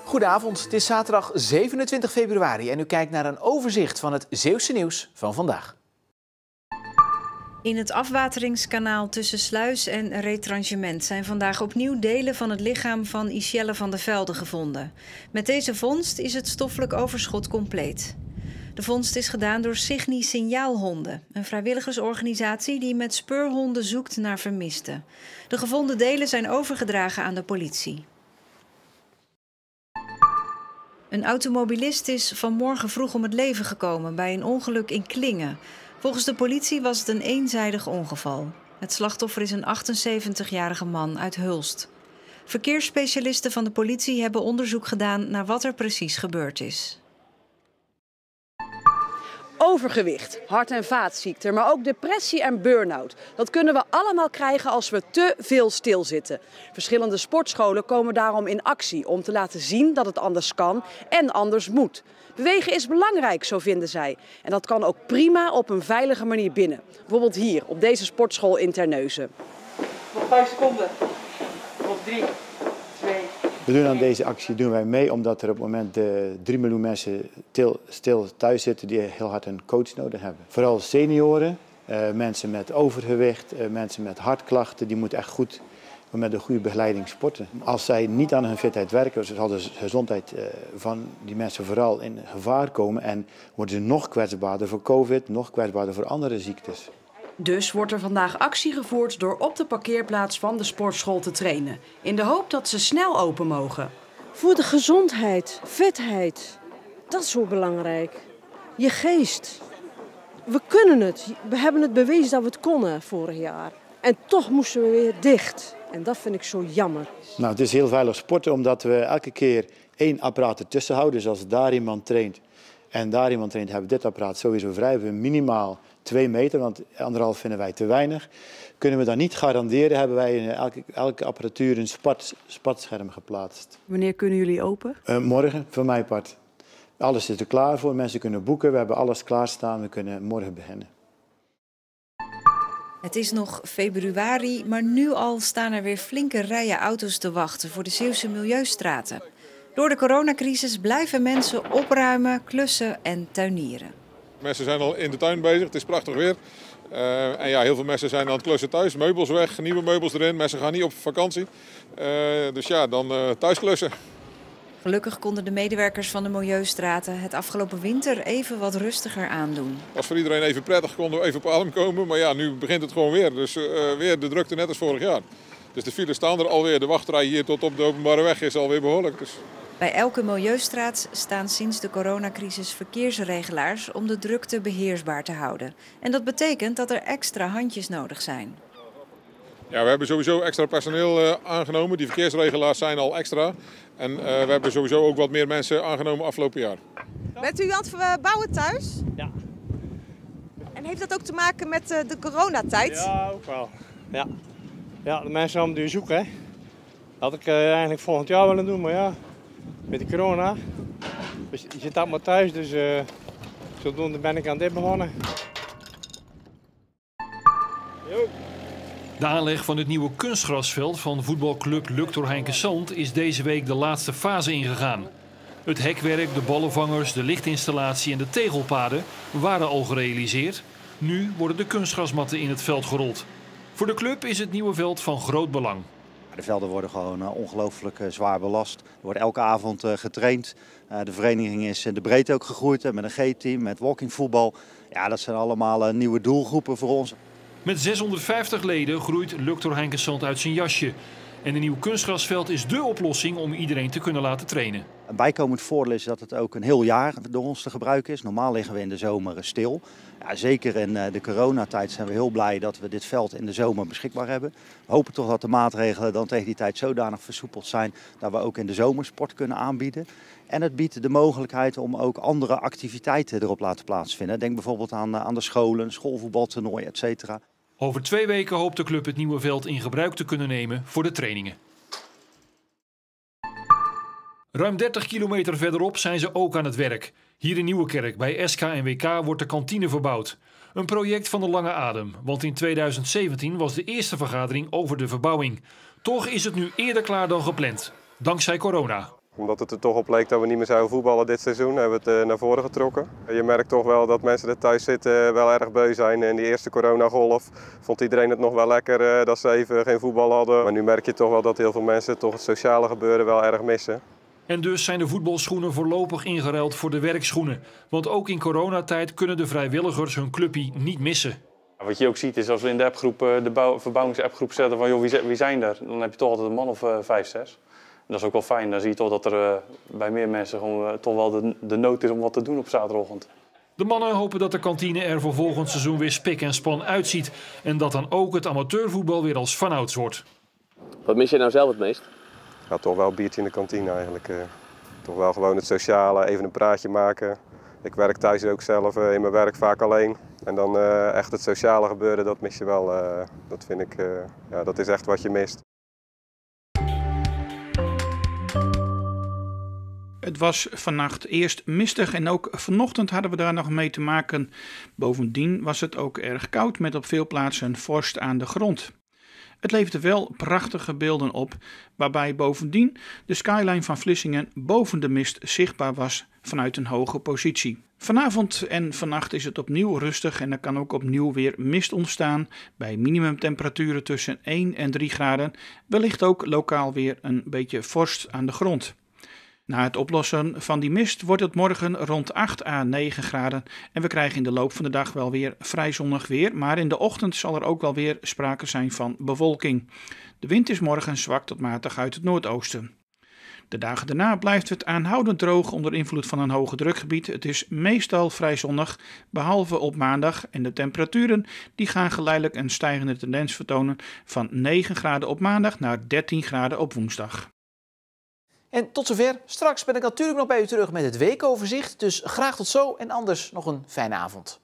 Goedenavond, het is zaterdag 27 februari en u kijkt naar een overzicht van het Zeeuwse nieuws van vandaag. In het afwateringskanaal tussen Sluis en Retrangement zijn vandaag opnieuw delen van het lichaam van Isjelle van der Velde gevonden. Met deze vondst is het stoffelijk overschot compleet. De vondst is gedaan door Signi Signaalhonden, een vrijwilligersorganisatie die met speurhonden zoekt naar vermisten. De gevonden delen zijn overgedragen aan de politie. Een automobilist is vanmorgen vroeg om het leven gekomen bij een ongeluk in Klingen. Volgens de politie was het een eenzijdig ongeval. Het slachtoffer is een 78-jarige man uit Hulst. Verkeersspecialisten van de politie hebben onderzoek gedaan naar wat er precies gebeurd is. Overgewicht, hart- en vaatziekten, maar ook depressie en burn-out. Dat kunnen we allemaal krijgen als we te veel stilzitten. Verschillende sportscholen komen daarom in actie om te laten zien dat het anders kan en anders moet. Bewegen is belangrijk, zo vinden zij. En dat kan ook prima op een veilige manier binnen. Bijvoorbeeld hier, op deze sportschool in Terneuzen. Nog 5 seconden. Nog 3, 2... We doen aan deze actie wij mee omdat er op het moment 3 miljoen mensen stil thuis zitten die heel hard een coach nodig hebben. Vooral senioren, mensen met overgewicht, mensen met hartklachten, die moeten echt goed met een goede begeleiding sporten. Als zij niet aan hun fitheid werken, zal de gezondheid van die mensen vooral in gevaar komen en worden ze nog kwetsbaarder voor COVID, nog kwetsbaarder voor andere ziektes. Dus wordt er vandaag actie gevoerd door op de parkeerplaats van de sportschool te trainen. In de hoop dat ze snel open mogen. Voor de gezondheid, fitheid, dat is zo belangrijk. Je geest. We kunnen het. We hebben het bewezen dat we het konden vorig jaar. En toch moesten we weer dicht. En dat vind ik zo jammer. Nou, het is heel veilig sporten omdat we elke keer 1 apparaat ertussen houden. Dus als daar iemand traint en daar iemand traint, hebben we dit apparaat sowieso vrij. We minimaal 2 meter, want 1,5 vinden wij te weinig. Kunnen we dat niet garanderen, hebben wij in elke apparatuur een spatscherm geplaatst. Wanneer kunnen jullie open? Morgen, voor mijn part. Alles zit er klaar voor, mensen kunnen boeken, we hebben alles klaarstaan, we kunnen morgen beginnen. Het is nog februari, maar nu al staan er weer flinke rijen auto's te wachten voor de Zeeuwse milieustraten. Door de coronacrisis blijven mensen opruimen, klussen en tuinieren. Mensen zijn al in de tuin bezig, het is prachtig weer. En ja, heel veel mensen zijn aan het klussen thuis, meubels weg, nieuwe meubels erin. Mensen gaan niet op vakantie. Dus ja, dan thuis klussen. Gelukkig konden de medewerkers van de milieustraten het afgelopen winter even wat rustiger aandoen. Het was voor iedereen even prettig, konden we even op adem komen. Maar ja, nu begint het gewoon weer. Dus weer de drukte net als vorig jaar. Dus de files staan er alweer. De wachtrij hier tot op de openbare weg is alweer behoorlijk. Dus... Bij elke milieustraat staan sinds de coronacrisis verkeersregelaars om de drukte beheersbaar te houden. En dat betekent dat er extra handjes nodig zijn. Ja, we hebben sowieso extra personeel aangenomen. Die verkeersregelaars zijn al extra. En we hebben sowieso ook wat meer mensen aangenomen afgelopen jaar. Bent u aan het bouwen thuis? Ja. En heeft dat ook te maken met de coronatijd? Ja, ook wel. Ja, ja, de mensen gaan nu zoeken. Hè. Dat had ik eigenlijk volgend jaar willen doen, maar ja, met de corona. Dus je zit allemaal thuis, dus zodoende ben ik aan dit begonnen. Yo. De aanleg van het nieuwe kunstgrasveld van voetbalclub Luctor Heinkensand is deze week de laatste fase ingegaan. Het hekwerk, de ballenvangers, de lichtinstallatie en de tegelpaden waren al gerealiseerd. Nu worden de kunstgrasmatten in het veld gerold. Voor de club is het nieuwe veld van groot belang. De velden worden gewoon ongelooflijk zwaar belast. Er wordt elke avond getraind. De vereniging is in de breedte ook gegroeid met een G-team, met walkingvoetbal. Ja, dat zijn allemaal nieuwe doelgroepen voor ons. Met 650 leden groeit Luctor Heinkensand uit zijn jasje. En een nieuw kunstgrasveld is dé oplossing om iedereen te kunnen laten trainen. Een bijkomend voordeel is dat het ook een heel jaar door ons te gebruiken is. Normaal liggen we in de zomer stil. Ja, zeker in de coronatijd zijn we heel blij dat we dit veld in de zomer beschikbaar hebben. We hopen toch dat de maatregelen dan tegen die tijd zodanig versoepeld zijn dat we ook in de zomer sport kunnen aanbieden. En het biedt de mogelijkheid om ook andere activiteiten erop laten plaatsvinden. Denk bijvoorbeeld aan de scholen, schoolvoetbaltoernooi, etc. Over 2 weken hoopt de club het nieuwe veld in gebruik te kunnen nemen voor de trainingen. Ruim 30 kilometer verderop zijn ze ook aan het werk. Hier in Nieuwekerk bij SK&WK wordt de kantine verbouwd. Een project van de lange adem, want in 2017 was de eerste vergadering over de verbouwing. Toch is het nu eerder klaar dan gepland, dankzij corona. Omdat het er toch op leek dat we niet meer zouden voetballen dit seizoen, hebben we het naar voren getrokken. Je merkt toch wel dat mensen er thuis zitten wel erg beu zijn. In die eerste coronagolf vond iedereen het nog wel lekker dat ze even geen voetbal hadden. Maar nu merk je toch wel dat heel veel mensen toch het sociale gebeuren wel erg missen. En dus zijn de voetbalschoenen voorlopig ingeruild voor de werkschoenen. Want ook in coronatijd kunnen de vrijwilligers hun clubje niet missen. Wat je ook ziet is als we in de appgroep, de verbouwingsappgroep zetten van joh, wie zijn er? Dan heb je toch altijd een man of 5, 6. En dat is ook wel fijn. Dan zie je toch dat er bij meer mensen gewoon toch wel de nood is om wat te doen op zaterdagochtend. De mannen hopen dat de kantine er voor volgend seizoen weer spik en span uitziet. En dat dan ook het amateurvoetbal weer als vanouds wordt. Wat mis je nou zelf het meest? Ja, toch wel een biertje in de kantine eigenlijk. Toch wel gewoon het sociale, even een praatje maken. Ik werk thuis ook zelf in mijn werk vaak alleen. En dan echt het sociale gebeuren, dat mis je wel. Dat vind ik, ja, dat is echt wat je mist. Het was vannacht eerst mistig en ook vanochtend hadden we daar nog mee te maken. Bovendien was het ook erg koud met op veel plaatsen vorst aan de grond. Het leverde wel prachtige beelden op, waarbij bovendien de skyline van Vlissingen boven de mist zichtbaar was vanuit een hoge positie. Vanavond en vannacht is het opnieuw rustig en er kan ook opnieuw weer mist ontstaan bij minimumtemperaturen tussen 1 en 3 graden, wellicht ook lokaal weer een beetje vorst aan de grond. Na het oplossen van die mist wordt het morgen rond 8 à 9 graden en we krijgen in de loop van de dag wel weer vrij zonnig weer, maar in de ochtend zal er ook wel weer sprake zijn van bewolking. De wind is morgen zwak tot matig uit het noordoosten. De dagen daarna blijft het aanhoudend droog onder invloed van een hoge drukgebied. Het is meestal vrij zonnig, behalve op maandag en de temperaturen die gaan geleidelijk een stijgende tendens vertonen van 9 graden op maandag naar 13 graden op woensdag. En tot zover. Straks ben ik natuurlijk nog bij u terug met het weekoverzicht. Dus graag tot zo en anders nog een fijne avond.